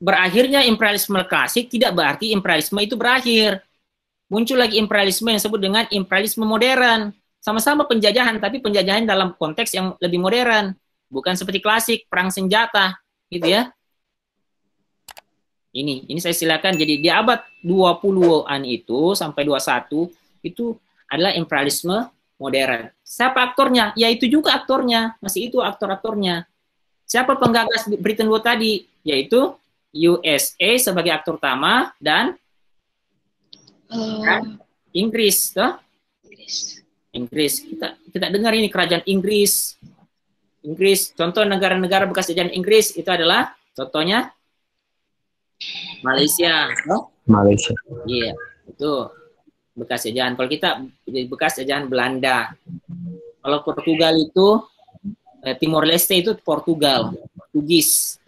berakhirnya imperialisme klasik tidak berarti imperialisme itu berakhir. Muncul lagi imperialisme yang disebut dengan imperialisme modern. Sama-sama penjajahan, tapi penjajahan dalam konteks yang lebih modern. Bukan seperti klasik, perang senjata. Gitu ya. Ini saya silakan. Jadi di abad 20-an itu sampai 21 itu adalah imperialisme modern. Siapa aktornya? Ya itu juga aktornya. Masih itu aktor-aktornya. Siapa penggagas Bretton Woods tadi? Yaitu USA sebagai aktor utama dan Inggris, toh? Inggris. Kita dengar ini kerajaan Inggris. Contoh negara-negara bekas jajahan Inggris itu adalah contohnya Malaysia, toh? Malaysia. Iya, itu bekas jajahan. Kalau kita bekas jajahan Belanda. Kalau Portugal itu Timor Leste itu Portugis.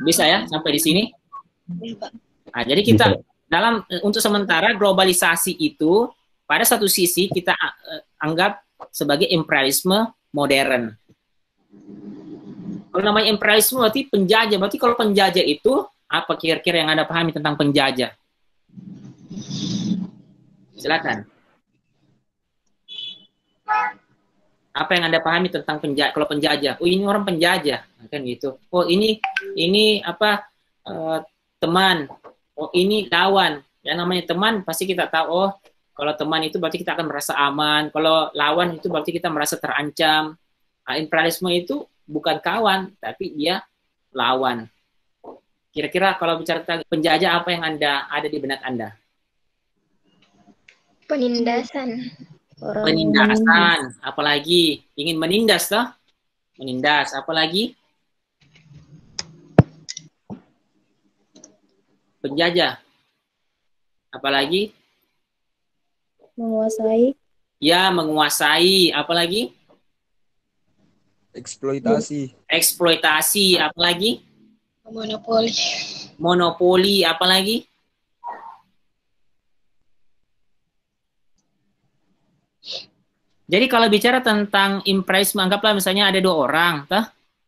Bisa ya sampai di sini? Nah, jadi kita untuk sementara globalisasi itu pada satu sisi kita anggap sebagai imperialisme modern. Kalau namanya imperialisme berarti penjajah. Berarti kalau penjajah itu apa kira-kira yang Anda pahami tentang penjajah? Silakan. Apa yang Anda pahami tentang penjajah? Kalau penjajah, oh ini orang penjajah, kan gitu. Oh ini apa teman. Oh ini lawan. Yang namanya teman pasti kita tahu. Oh kalau teman itu berarti kita akan merasa aman. Kalau lawan itu berarti kita merasa terancam. Nah, imperialisme itu bukan kawan, tapi dia lawan. Kira-kira kalau bicara tentang penjajah, apa yang ada di benak Anda? Penindasan. Penindasan, apalagi ingin menindas, toh? Menindas, apalagi? Penjajah. Apalagi? Menguasai. Ya, menguasai. Apalagi? Eksploitasi. Eksploitasi, apalagi? Monopoli. Monopoli, apalagi? Jadi kalau bicara tentang imperialisme, anggaplah misalnya ada dua orang, toh?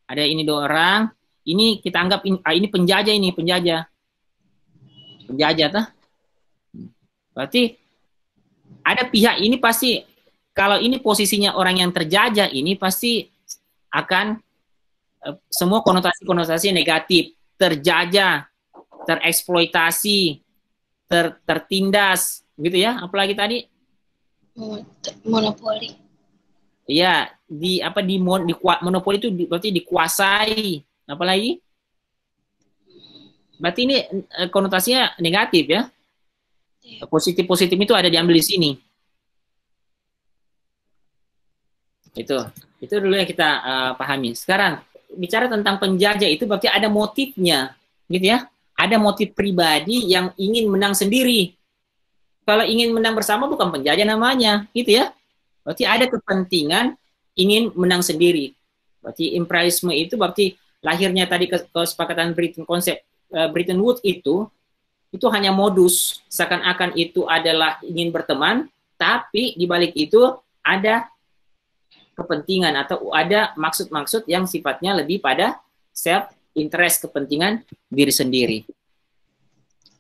Ada ini dua orang, ini kita anggap ini penjajah, toh? Berarti ada pihak ini pasti, kalau ini posisinya orang yang terjajah ini pasti akan semua konotasi negatif, terjajah, tereksploitasi, tertindas, gitu ya. Apalagi tadi? Monopoli. Iya, monopoli itu berarti dikuasai. Apalagi? Berarti ini konotasinya negatif ya. Positif itu ada diambil di sini. Itu dulu yang kita pahami. Sekarang bicara tentang penjajah itu berarti ada motifnya, gitu ya. Ada motif pribadi yang ingin menang sendiri. Kalau ingin menang bersama bukan penjajah namanya, gitu ya. Berarti ada kepentingan ingin menang sendiri. Berarti imperialisme itu berarti lahirnya tadi kesepakatan konsep Bretton Woods itu hanya modus, seakan-akan itu adalah ingin berteman, tapi di balik itu ada kepentingan atau ada maksud-maksud yang sifatnya lebih pada self interest, kepentingan diri sendiri.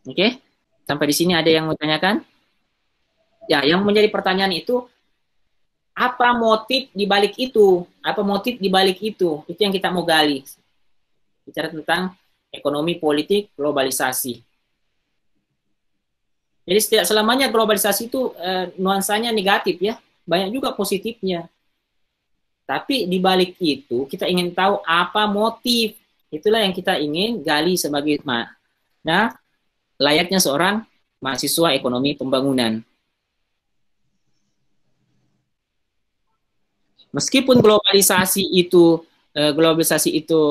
Oke? Sampai di sini ada yang mau tanyakan? Ya, yang menjadi pertanyaan itu apa motif di balik itu? Apa motif di balik itu? Itu yang kita mau gali. Bicara tentang ekonomi, politik, globalisasi. Jadi tidak selamanya globalisasi itu nuansanya negatif ya. Banyak juga positifnya. Tapi di balik itu kita ingin tahu apa motif. Itulah yang kita ingin gali sebagai layaknya seorang mahasiswa ekonomi pembangunan. Meskipun globalisasi itu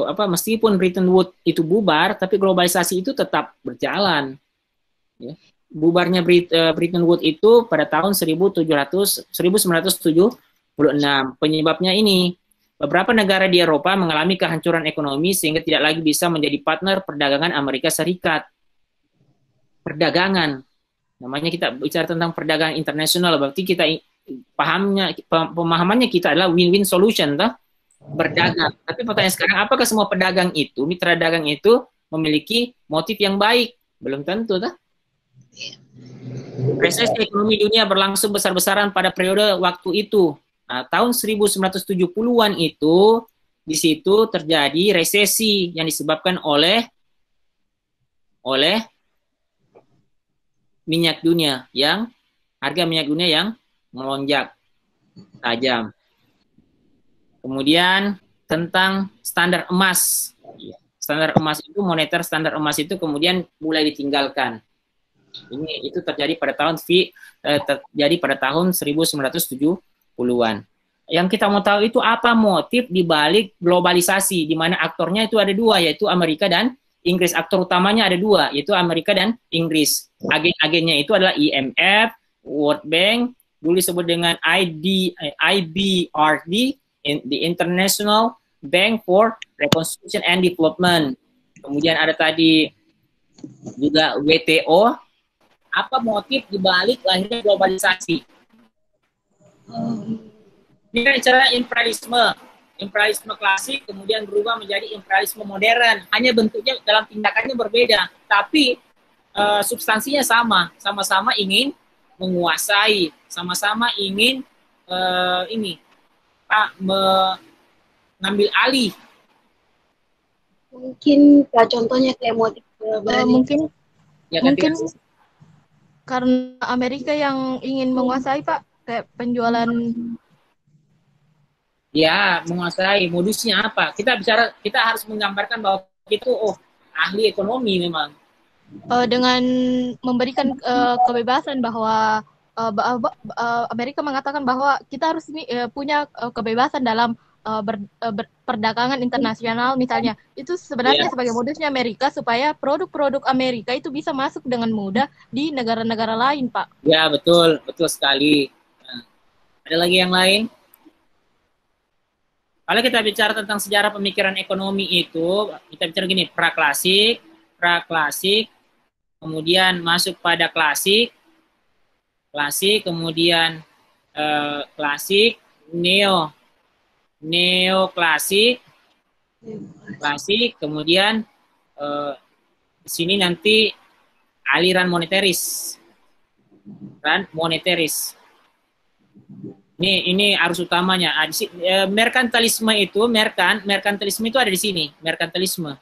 meskipun Bretton Woods itu bubar, tapi globalisasi itu tetap berjalan. Ya. Bubarnya Bretton Woods itu pada tahun 1976. Penyebabnya ini, beberapa negara di Eropa mengalami kehancuran ekonomi sehingga tidak lagi bisa menjadi partner perdagangan Amerika Serikat. Perdagangan, namanya kita bicara tentang perdagangan internasional, berarti kita pemahamannya kita adalah win-win solution, toh? Berdagang. Tapi pertanyaan sekarang, apakah semua pedagang itu, mitra dagang itu memiliki motif yang baik. Belum tentu, tak? Resesi ekonomi dunia berlangsung besar-besaran pada periode waktu itu. Nah, tahun 1970-an itu, di situ terjadi resesi yang disebabkan oleh minyak dunia yang harga minyak dunia yang melonjak tajam. Kemudian tentang standar emas. Standar emas itu, moneter standar emas itu kemudian mulai ditinggalkan. Itu terjadi pada tahun 1970-an. Yang kita mau tahu itu apa motif di balik globalisasi, di mana aktornya itu ada dua, yaitu Amerika dan Inggris. Aktor utamanya ada dua, yaitu Amerika dan Inggris. Agen-agennya itu adalah IMF, World Bank, dulu disebut dengan IBRD, the International Bank for Reconstruction and Development. Kemudian ada tadi juga WTO. Apa motif dibalik lahirnya globalisasi? Ini kan cara imperialisme klasik kemudian berubah menjadi imperialisme modern. Hanya bentuknya dalam tindakannya berbeda, tapi substansinya sama-sama ingin menguasai, sama-sama ingin mengambil alih. Mungkin contohnya kayak motif mungkin Ya, mungkin karena Amerika yang ingin menguasai, Pak, kayak penjualan. Ya, menguasai. Modusnya apa? Kita harus menggambarkan bahwa itu ahli ekonomi memang. Dengan memberikan kebebasan bahwa Amerika mengatakan bahwa kita harus punya kebebasan dalam perdagangan internasional misalnya. Itu sebenarnya sebagai modusnya Amerika supaya produk-produk Amerika itu bisa masuk dengan mudah di negara-negara lain, Pak. Ya, betul sekali. Nah, ada lagi yang lain? Kalau kita bicara tentang sejarah pemikiran ekonomi itu, kita bicara gini, praklasik, kemudian masuk pada klasik, kemudian klasik, neoklasik, kemudian di sini nanti aliran moneteris. Ini arus utamanya. Merkantilisme itu ada di sini. Merkantilisme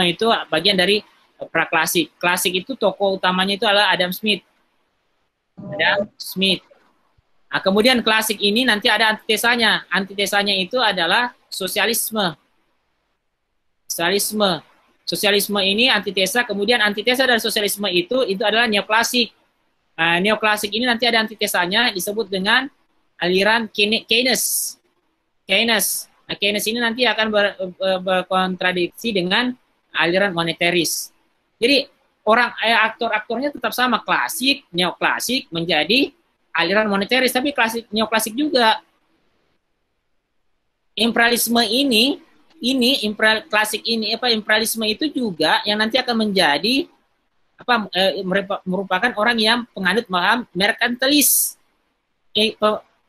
itu bagian dari praklasik. Klasik itu tokoh utamanya itu adalah Adam Smith. Nah, kemudian klasik ini nanti ada antitesanya. Antitesanya itu adalah sosialisme. Sosialisme ini antitesa, kemudian antitesa dari sosialisme itu adalah neoklasik. Nah, neoklasik ini nanti ada antitesanya disebut dengan aliran Keynes. Nah, Keynes ini nanti akan berkontradiksi dengan aliran moneteris. Jadi aktor-aktornya tetap sama, klasik, neoklasik menjadi aliran moneteris, tapi neoklasik juga. Imperialisme imperialisme itu juga yang nanti akan menjadi merupakan orang yang penganut paham merkantilis.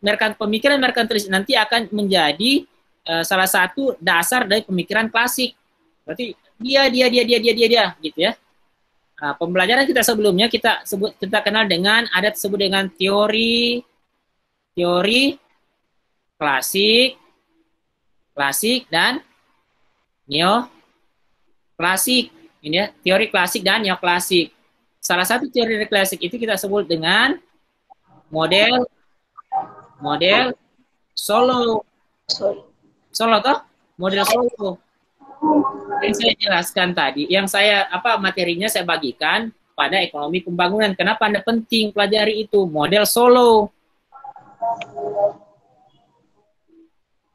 Pemikiran merkantilis nanti akan menjadi salah satu dasar dari pemikiran klasik. Berarti dia gitu ya. Nah, pembelajaran kita sebelumnya kita kenal dengan disebut dengan teori klasik dan neoklasik. Ini ya, teori klasik dan neoklasik. Salah satu teori klasik itu kita sebut dengan model Solow. Model Solow. Yang saya jelaskan tadi, materinya saya bagikan pada ekonomi pembangunan. Kenapa Anda penting pelajari itu? Model Solow.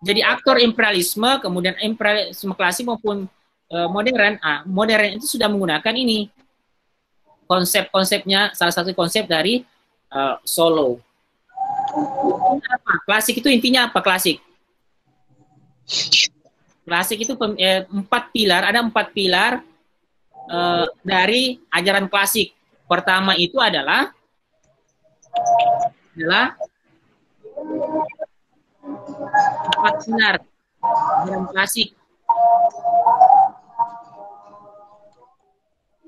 Jadi aktor imperialisme, kemudian imperialisme klasik maupun modern. Modern itu sudah menggunakan ini. Konsep-konsepnya, salah satu konsep dari Solow. Klasik itu intinya apa klasik? Klasik itu 4 pilar, ada 4 pilar dari ajaran klasik. Pertama itu adalah 4 pilar ajaran klasik.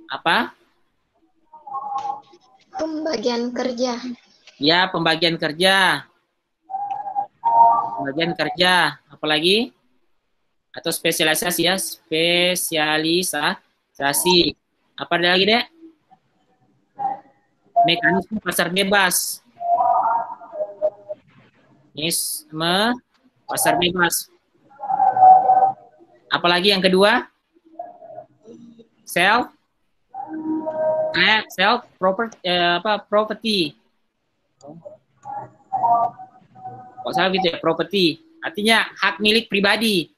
Apa? Pembagian kerja. Ya, pembagian kerja. Pembagian kerja. Apalagi? Atau spesialisasi ya, spesialisasi. Apa ada lagi, Dek? Mekanisme pasar bebas. Mekanisme pasar bebas. Apalagi yang kedua? Self property. Kok salah gitu ya, property. Artinya hak milik pribadi.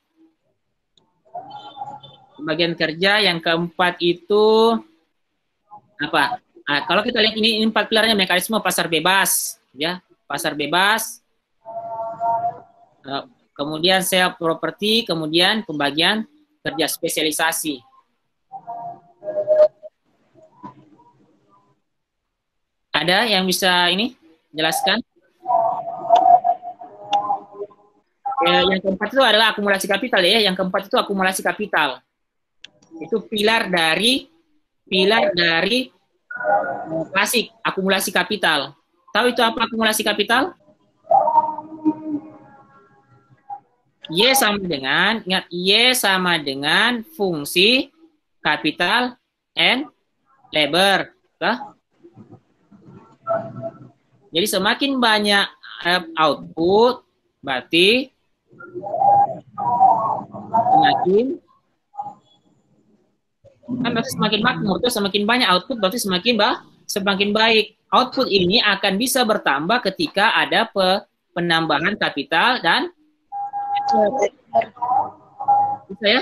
Bagian kerja yang keempat itu apa? Nah, kalau kita lihat ini 4 pilarnya, mekanisme pasar bebas, ya, pasar bebas. Kemudian self property, kemudian pembagian kerja spesialisasi. Ada yang bisa ini jelaskan? Yang keempat itu adalah akumulasi kapital ya. Yang keempat itu akumulasi kapital. Itu pilar dari klasik akumulasi kapital. Tahu itu apa akumulasi kapital? Y sama dengan, ingat, Y sama dengan fungsi kapital and labor. Jadi semakin banyak output, berarti semakin makmur, tuh semakin banyak output berarti semakin baik. Output ini akan bisa bertambah ketika ada penambahan kapital dan bisa ya?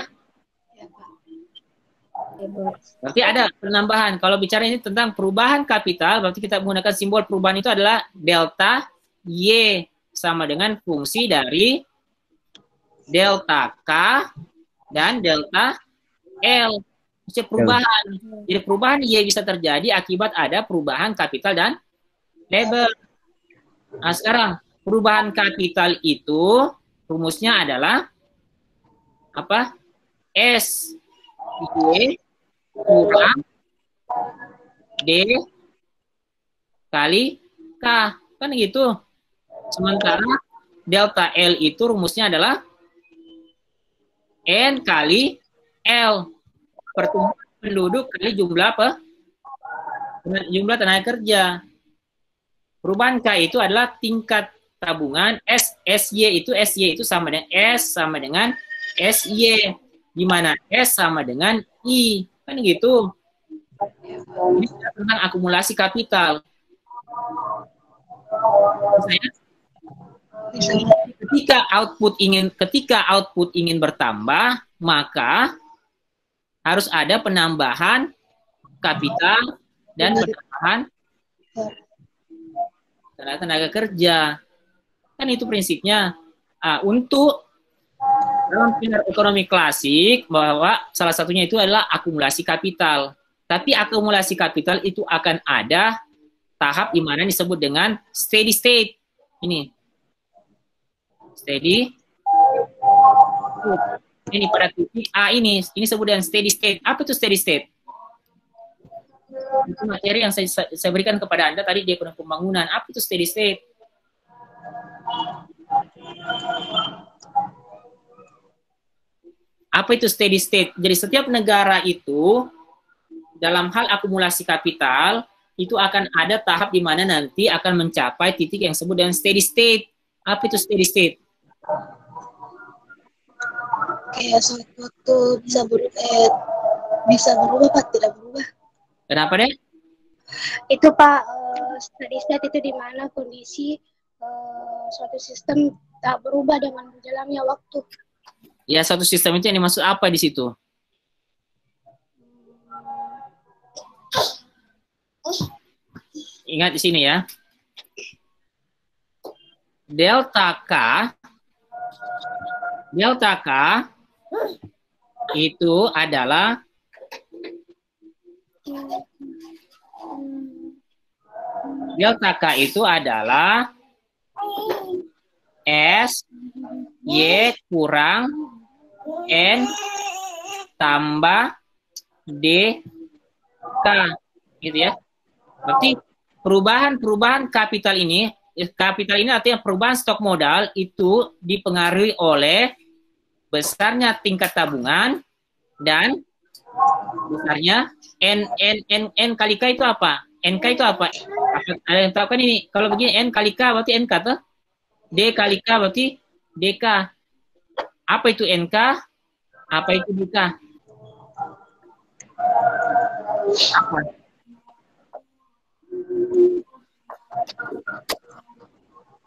Berarti ada penambahan. Kalau bicara ini tentang perubahan kapital, berarti kita menggunakan simbol perubahan itu adalah delta Y sama dengan fungsi dari delta K dan delta L. Jadi perubahan. Jadi perubahan Y bisa terjadi akibat ada perubahan kapital dan labor. Nah sekarang perubahan kapital itu rumusnya adalah apa? S Y kurang D kali K. Kan gitu. Sementara delta L itu rumusnya adalah N kali L. Pertumbuhan penduduk kali jumlah tenaga kerja. Perubahan K itu adalah tingkat tabungan. SY itu sama dengan S sama dengan SY, di mana S sama dengan I, kan gitu. Ini tentang akumulasi kapital. Ketika output ingin bertambah, maka harus ada penambahan kapital dan penambahan tenaga kerja. Kan itu prinsipnya. Untuk dalam pilar ekonomi klasik, bahwa salah satunya itu adalah akumulasi kapital. Tapi akumulasi kapital itu akan ada tahap di mana disebut dengan steady state. Ini. Steady. Ini pada titik A ini disebut dengan steady state. Apa itu steady state? Itu materi yang saya berikan kepada Anda tadi di ekonomi pembangunan. Apa itu steady state? Apa itu steady state? Jadi setiap negara itu dalam hal akumulasi kapital itu akan ada tahap di mana nanti akan mencapai titik yang disebut dengan steady state. Apa itu steady state? Kayak suatu bisa berubah Pak, tidak berubah. Kenapa deh? Itu Pak, steady state itu di mana kondisi suatu sistem tak berubah dengan berjalannya waktu. Ya, suatu sistem itu yang dimaksud apa di situ? Ingat di sini ya. Delta K itu adalah S Y kurang N tambah D K, gitu ya. Berarti perubahan kapital ini artinya perubahan stok modal itu dipengaruhi oleh besarnya tingkat tabungan dan besarnya N kali K itu apa? NK itu apa? Ada yang tahu kan ini? Kalau begini N kali K berarti NK tuh. D kali K berarti DK. Apa itu NK? Apa itu DK? Apa?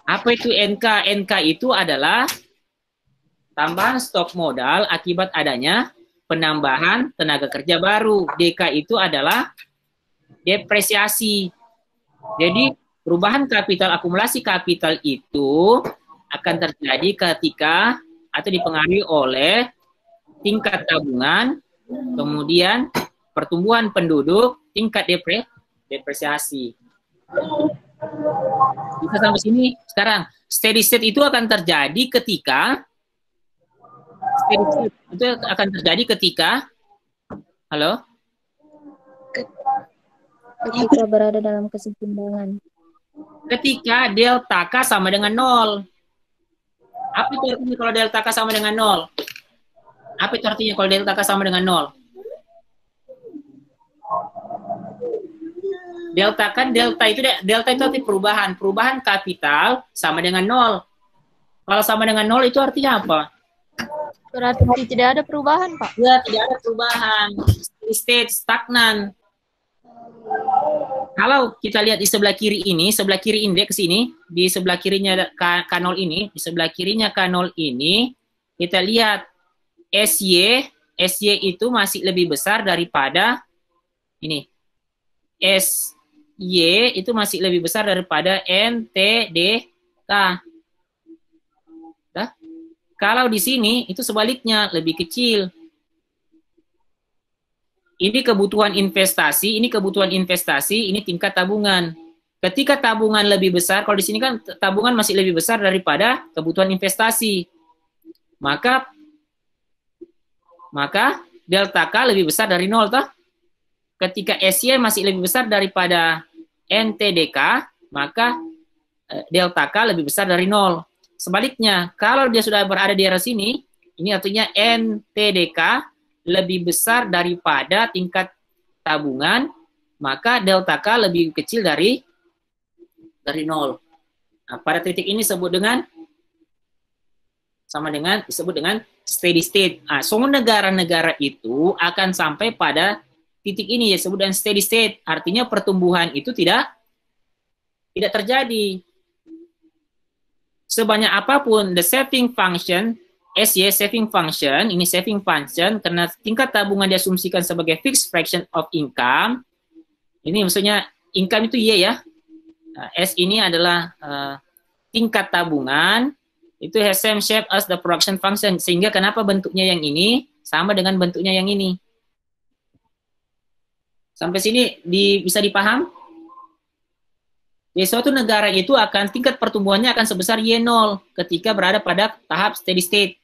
Apa itu NK? NK itu adalah tambahan stok modal akibat adanya penambahan tenaga kerja baru. DK itu adalah depresiasi. Jadi perubahan kapital, akumulasi kapital itu akan terjadi ketika atau dipengaruhi oleh tingkat tabungan, kemudian pertumbuhan penduduk, tingkat depresiasi. Bisa sampai sini. Sekarang steady state itu akan terjadi ketika halo? Ketika berada dalam keseimbangan. Ketika delta K sama dengan 0. Apa itu artinya kalau delta K sama dengan 0? Apa itu artinya kalau delta K sama dengan 0? Delta itu arti perubahan kapital sama dengan 0. Kalau sama dengan 0 itu artinya apa? Berarti tidak ada perubahan, Pak. Ya, tidak ada perubahan. State stagnan. Kalau kita lihat di sebelah kiri indeks ini, di sebelah kirinya K0 ini, di sebelah kirinya K0 ini, kita lihat SY itu masih lebih besar daripada ini. SY itu masih lebih besar daripada NTDK. Nah, kalau di sini itu sebaliknya, lebih kecil. Ini kebutuhan investasi, ini tingkat tabungan. Ketika tabungan lebih besar, kalau di sini kan tabungan masih lebih besar daripada kebutuhan investasi. Maka delta K lebih besar dari 0 toh. Ketika SY masih lebih besar daripada NTDK, maka delta K lebih besar dari 0. Sebaliknya, kalau dia sudah berada di area sini, ini artinya NTDK lebih besar daripada tingkat tabungan, maka delta K lebih kecil dari 0. Nah, pada titik ini disebut dengan steady state. Nah, semua negara-negara itu akan sampai pada titik ini ya, disebut dengan steady state. Artinya pertumbuhan itu tidak terjadi. Sebanyak apapun the saving function, SY saving function, ini saving function karena tingkat tabungan diasumsikan sebagai fixed fraction of income. Ini maksudnya income itu Y ya. S ini adalah tingkat tabungan, itu has same shape as the production function. Sehingga kenapa bentuknya yang ini sama dengan bentuknya yang ini. Sampai sini bisa dipaham? Di suatu negara itu tingkat pertumbuhannya akan sebesar Y0 ketika berada pada tahap steady state.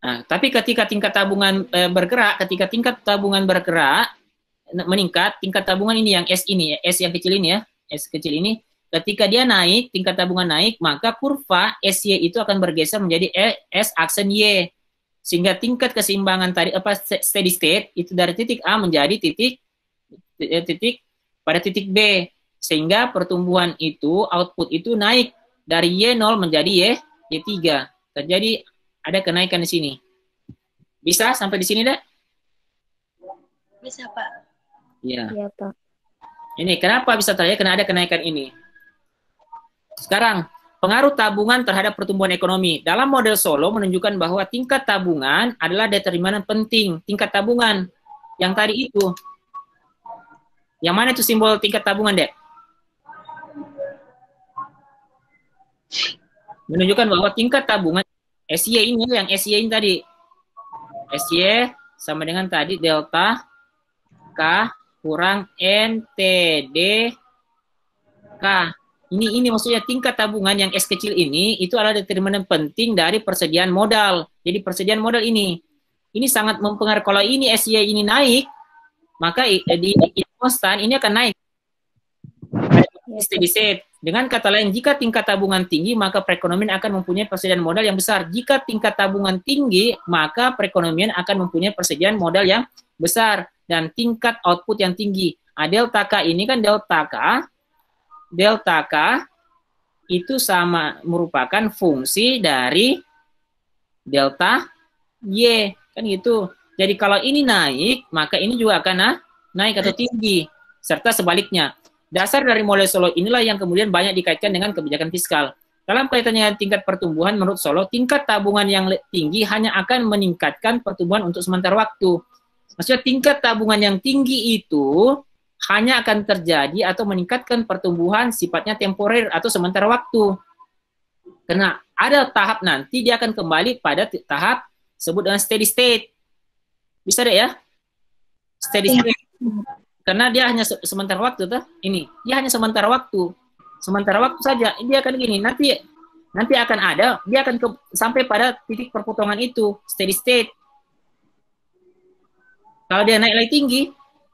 Nah, tapi ketika tingkat tabungan bergerak, meningkat, tingkat tabungan ini yang S ini, S yang kecil ini ya, S kecil ini, ketika dia naik, tingkat tabungan naik, maka kurva SY itu akan bergeser menjadi S aksen Y. Sehingga tingkat keseimbangan tadi steady state itu dari titik A menjadi titik B. Sehingga pertumbuhan itu, output itu naik dari Y0 menjadi Y3. Terjadi ada kenaikan di sini. Bisa sampai di sini, Dek? Bisa, Pak. Iya. Iya, Pak. Ini kenapa bisa terjadi? Karena ada kenaikan ini. Sekarang, pengaruh tabungan terhadap pertumbuhan ekonomi. Dalam model Solow menunjukkan bahwa tingkat tabungan adalah determinan penting. Tingkat tabungan yang tadi itu. Yang mana itu simbol tingkat tabungan, Dek? Menunjukkan bahwa tingkat tabungan SY ini yang SY ini tadi. SY sama dengan tadi delta K kurang NTD K. Ini maksudnya tingkat tabungan yang S kecil ini itu adalah determinan penting dari persediaan modal. Jadi persediaan modal ini sangat mempengaruhi. Kalau ini SY ini naik, maka di konstan ini akan naik. Steady state. Dengan kata lain, jika tingkat tabungan tinggi, maka perekonomian akan mempunyai persediaan modal yang besar. Jika tingkat tabungan tinggi, maka perekonomian akan mempunyai persediaan modal yang besar dan tingkat output yang tinggi. Delta K ini kan delta K itu sama merupakan fungsi dari delta Y, kan gitu. Jadi kalau ini naik, maka ini juga akan naik atau tinggi, serta sebaliknya. Dasar dari model Solow inilah yang kemudian banyak dikaitkan dengan kebijakan fiskal. Dalam kaitannya dengan tingkat pertumbuhan, menurut Solow, tingkat tabungan yang tinggi hanya akan meningkatkan pertumbuhan untuk sementara waktu. Maksudnya tingkat tabungan yang tinggi itu hanya akan terjadi atau meningkatkan pertumbuhan sifatnya temporer atau sementara waktu. Karena ada tahap nanti dia akan kembali pada tahap sebut dengan steady state. Bisa deh ya? Steady state. Karena dia hanya sementara waktu tuh. Ini, dia hanya sementara waktu. Sementara waktu saja. Dia akan gini, nanti akan ada, dia akan sampai pada titik perpotongan itu, steady state. Kalau dia naik lagi tinggi,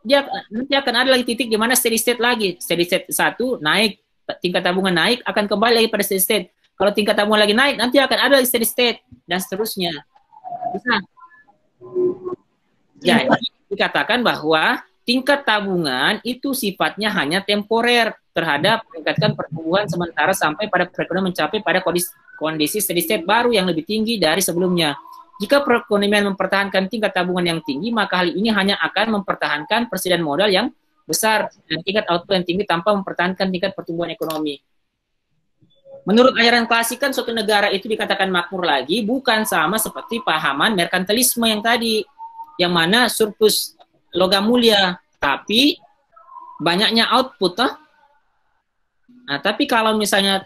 dia nanti akan ada lagi titik di mana steady state lagi. Steady state 1 naik, tingkat tabungan naik, akan kembali lagi pada steady state. Kalau tingkat tabungan lagi naik, nanti akan ada lagi steady state dan seterusnya. Bisa. Jadi dikatakan bahwa tingkat tabungan itu sifatnya hanya temporer terhadap meningkatkan pertumbuhan sementara sampai pada perekonomian mencapai pada kondisi steady state baru yang lebih tinggi dari sebelumnya. Jika perekonomian mempertahankan tingkat tabungan yang tinggi, maka hal ini hanya akan mempertahankan persediaan modal yang besar dan tingkat output yang tinggi tanpa mempertahankan tingkat pertumbuhan ekonomi. Menurut ajaran klasik kan suatu negara itu dikatakan makmur lagi bukan sama seperti pahaman merkantilisme yang tadi, yang mana surplus logam mulia, tapi banyaknya output. Nah, tapi kalau misalnya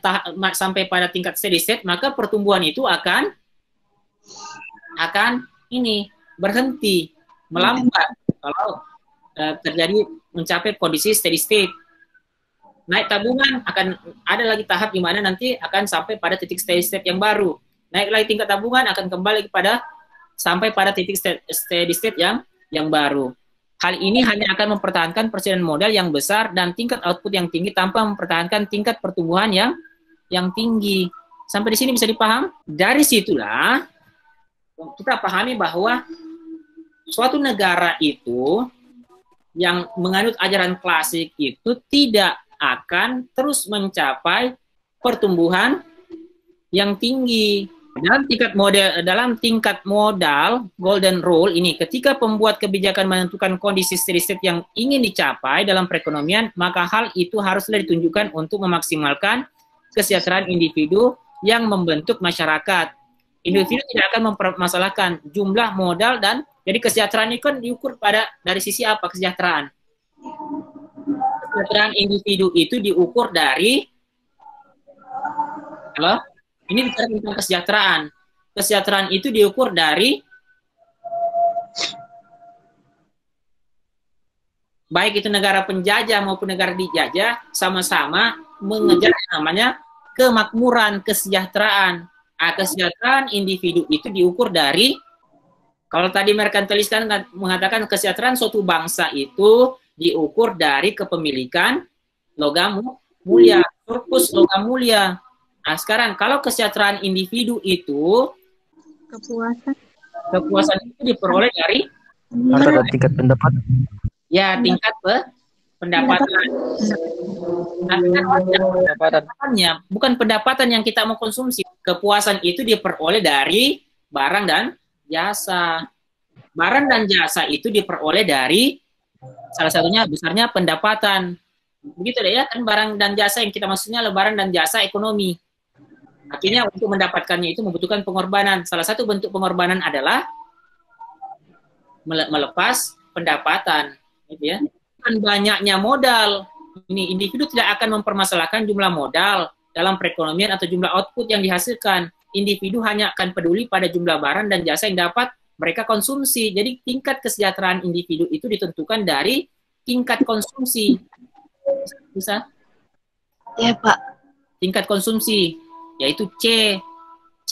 sampai pada tingkat steady state, maka pertumbuhan itu akan ini berhenti, melambat kalau terjadi mencapai kondisi steady state. Naik tabungan akan ada lagi tahap di mana nanti akan sampai pada titik steady state yang baru. Naik lagi tingkat tabungan akan kembali sampai pada titik steady state yang baru. Hal ini hanya akan mempertahankan persediaan modal yang besar dan tingkat output yang tinggi tanpa mempertahankan tingkat pertumbuhan yang tinggi. Sampai di sini bisa dipaham? Dari situlah kita pahami bahwa suatu negara itu yang menganut ajaran klasik itu tidak akan terus mencapai pertumbuhan yang tinggi. Dalam tingkat modal golden rule ini, ketika pembuat kebijakan menentukan kondisi steady state yang ingin dicapai dalam perekonomian, maka hal itu haruslah ditunjukkan untuk memaksimalkan kesejahteraan individu yang membentuk masyarakat. Individu tidak akan mempermasalahkan jumlah modal dan jadi kesejahteraan itu kan diukur dari sisi apa kesejahteraan? Kesejahteraan individu itu diukur dari ini bicara tentang kesejahteraan. Kesejahteraan itu diukur dari baik itu negara penjajah maupun negara dijajah sama-sama mengejar yang namanya kemakmuran, kesejahteraan. Kesejahteraan individu itu diukur dari, kalau tadi merkantilis kan mengatakan kesejahteraan suatu bangsa itu diukur dari kepemilikan logam mulia, surplus logam mulia. Nah, sekarang kalau kesejahteraan individu itu kepuasan itu diperoleh dari tingkat pendapatan. Ya, tingkat pendapatan. Pendapatannya bukan pendapatan yang kita mau konsumsi. Kepuasan itu diperoleh dari barang dan jasa. Barang dan jasa itu diperoleh dari salah satunya besarnya pendapatan. Begitu deh ya, kan barang dan jasa yang kita maksudnya adalah barang dan jasa ekonomi. Akhirnya untuk mendapatkannya itu membutuhkan pengorbanan. Salah satu bentuk pengorbanan adalah melepas pendapatan, gitu ya. Dengan banyaknya modal, ini individu tidak akan mempermasalahkan jumlah modal dalam perekonomian atau jumlah output yang dihasilkan. Individu hanya akan peduli pada jumlah barang dan jasa yang dapat mereka konsumsi. Jadi tingkat kesejahteraan individu itu ditentukan dari tingkat konsumsi. Bisa? Ya Pak. tingkat konsumsi, yaitu C.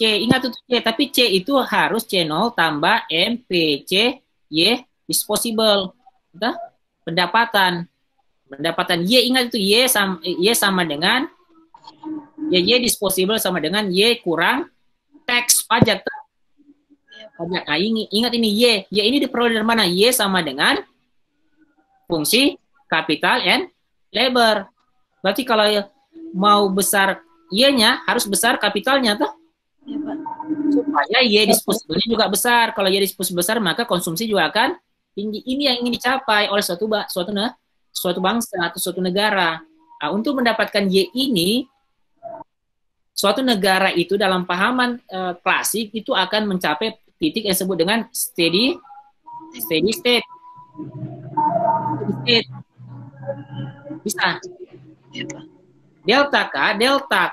Ingat itu C, tapi C itu harus C0 tambah M, P, C, Y, disposable. Udah? Pendapatan. Y, ingat itu Y sama dengan Y disposable sama dengan Y kurang tax pajak. Pajak. Nah, ingat ini Y ini diperoleh dari mana? Y sama dengan fungsi capital and labor. Berarti kalau mau besar Y-nya harus besar kapitalnya tuh. Supaya Y disposable-nya juga besar. Kalau Y disposable besar maka konsumsi juga akan tinggi. Ini yang ingin dicapai oleh suatu bangsa atau suatu negara. Nah, untuk mendapatkan Y ini, suatu negara itu dalam pahaman klasik itu akan mencapai titik yang disebut dengan steady state. Bisa. Delta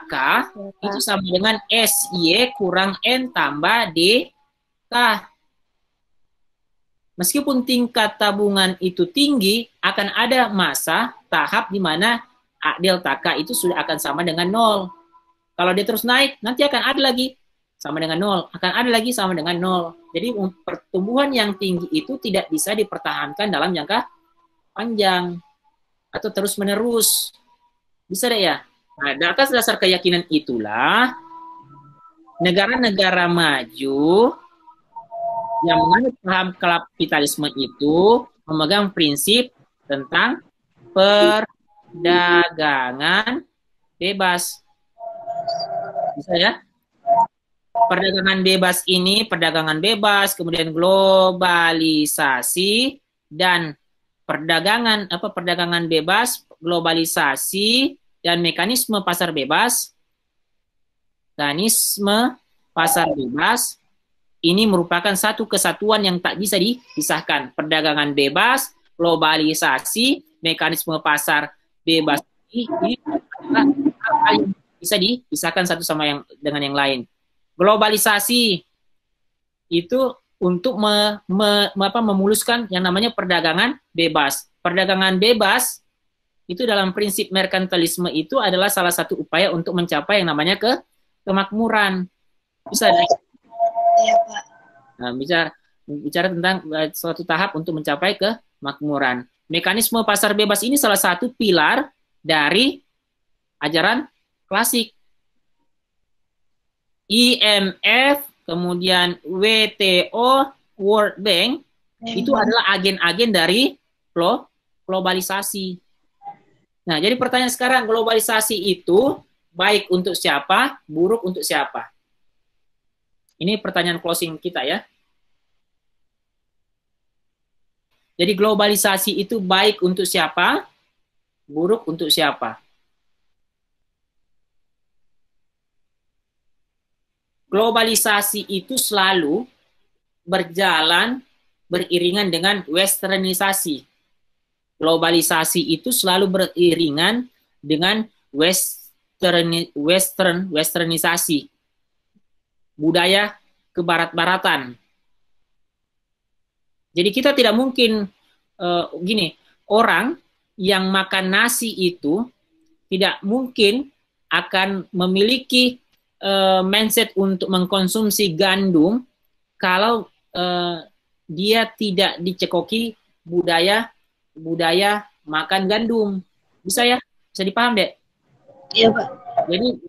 K itu sama dengan SY kurang N tambah DK. Meskipun tingkat tabungan itu tinggi, akan ada masa tahap di mana delta K itu sudah akan sama dengan 0. Kalau dia terus naik, nanti akan ada lagi sama dengan 0. Akan ada lagi sama dengan 0. Jadi pertumbuhan yang tinggi itu tidak bisa dipertahankan dalam jangka panjang atau terus-menerus. Bisa deh ya? Nah, atas dasar keyakinan itulah, negara-negara maju yang menganut paham kapitalisme itu memegang prinsip tentang perdagangan bebas. Bisa ya? Perdagangan bebas ini, perdagangan bebas, kemudian globalisasi dan perdagangan bebas, globalisasi dan mekanisme pasar bebas. Ini merupakan satu kesatuan yang tak bisa dipisahkan. Perdagangan bebas, globalisasi, mekanisme pasar bebas ini adalah hal yang bisa dipisahkan satu sama dengan yang lain. Globalisasi itu untuk memuluskan yang namanya perdagangan bebas. Perdagangan bebas itu dalam prinsip merkantilisme itu adalah salah satu upaya untuk mencapai yang namanya kemakmuran. Bisa ya, Pak. Nah, bicara tentang suatu tahap untuk mencapai kemakmuran. Mekanisme pasar bebas ini salah satu pilar dari ajaran klasik. IMF, kemudian WTO, World Bank, itu adalah agen-agen dari globalisasi. Nah, jadi pertanyaan sekarang, globalisasi itu baik untuk siapa, buruk untuk siapa? Ini pertanyaan closing kita ya. Jadi globalisasi itu baik untuk siapa, buruk untuk siapa? Globalisasi itu selalu beriringan dengan westernisasi. Globalisasi itu selalu beriringan dengan westernisasi. Budaya kebarat-baratan. Jadi kita tidak mungkin orang yang makan nasi itu tidak mungkin akan memiliki mindset untuk mengkonsumsi gandum kalau dia tidak dicekoki budaya makan gandum. Bisa ya? Bisa dipaham, Dek? Iya, Pak. Jadi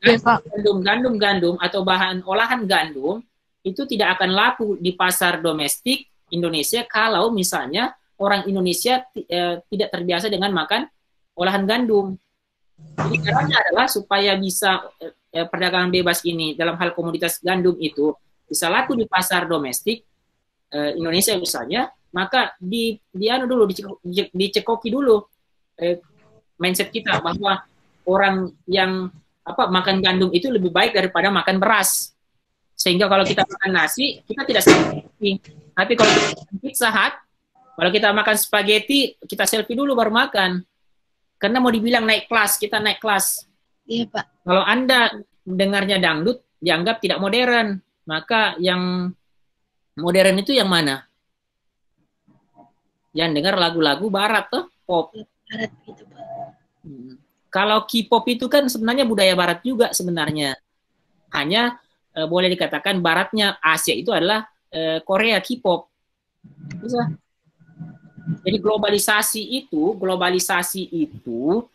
gandum atau bahan olahan gandum itu tidak akan laku di pasar domestik Indonesia kalau misalnya orang Indonesia tidak terbiasa dengan makan olahan gandum. Jadi caranya adalah supaya bisa perdagangan bebas ini dalam hal komoditas gandum itu bisa laku di pasar domestik Indonesia misalnya, maka dicekoki dulu mindset kita bahwa orang yang makan gandum itu lebih baik daripada makan beras. Sehingga kalau kita makan nasi, kita tidak selfie. Tapi kalau kita makan Pizza Hut, kalau kita makan spaghetti, kita selfie dulu baru makan. Karena mau dibilang naik kelas, kita naik kelas. Iya, Pak. Kalau Anda dengarnya dangdut, dianggap tidak modern. Maka yang modern itu yang mana? Yang dengar lagu-lagu barat tuh, pop. Barat gitu, Pak. Kalau K-pop itu kan sebenarnya budaya barat juga sebenarnya. Hanya boleh dikatakan baratnya Asia itu adalah Korea K-pop. Bisa. Jadi globalisasi itu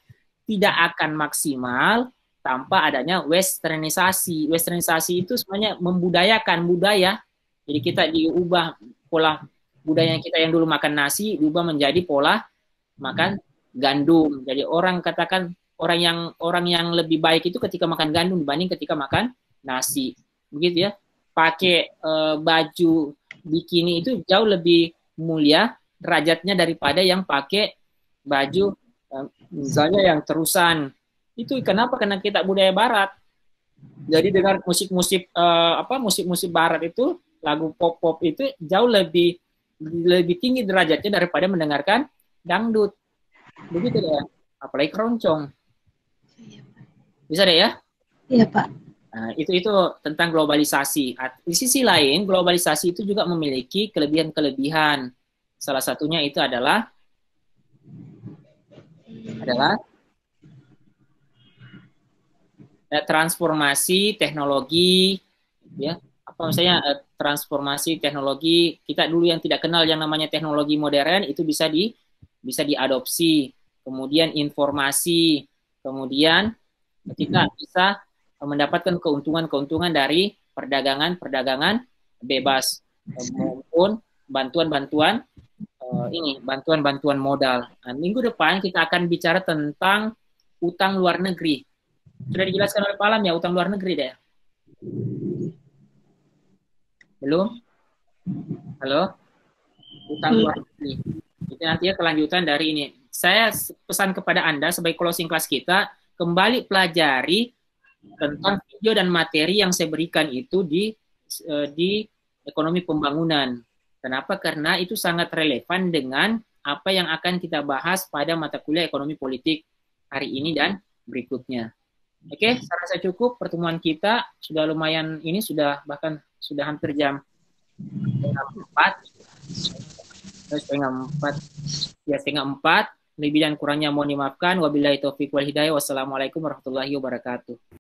tidak akan maksimal tanpa adanya westernisasi. Westernisasi itu sebenarnya membudayakan budaya. Jadi kita diubah pola budaya kita yang dulu makan nasi diubah menjadi pola makan gandum. Jadi orang katakan orang yang lebih baik itu ketika makan gandum dibanding ketika makan nasi. Begitu ya. Pakai baju bikini itu jauh lebih mulia derajatnya daripada yang pakai baju misalnya yang terusan. Itu kenapa? Karena kita budaya barat. Jadi dengar musik-musik musik-musik barat itu, lagu pop-pop itu jauh lebih tinggi derajatnya daripada mendengarkan dangdut. Begitu deh. Apalagi keroncong. Bisa deh ya? Iya, Pak. Nah, itu tentang globalisasi. Di sisi lain, globalisasi itu juga memiliki kelebihan-kelebihan. Salah satunya itu adalah transformasi teknologi, ya. Apa misalnya transformasi teknologi, kita dulu yang tidak kenal yang namanya teknologi modern itu bisa diadopsi. Kemudian informasi, kemudian kita bisa mendapatkan keuntungan dari perdagangan bebas maupun bantuan-bantuan modal. Nah, minggu depan kita akan bicara tentang utang luar negeri. Sudah dijelaskan oleh Pak Alam ya, utang luar negeri deh. Belum? Halo? Utang luar negeri. Itu nanti ya kelanjutan dari ini. Saya pesan kepada Anda sebagai closing class kita, kembali pelajari tentang video dan materi yang saya berikan itu di ekonomi pembangunan. Kenapa? Karena itu sangat relevan dengan apa yang akan kita bahas pada mata kuliah ekonomi politik hari ini dan berikutnya. Oke, saya rasa cukup pertemuan kita. Sudah lumayan, ini sudah hampir jam 4. Lebih dan kurangnya mohon dimaafkan. Wabillahi taufiq wal hidayah. Wassalamualaikum warahmatullahi wabarakatuh.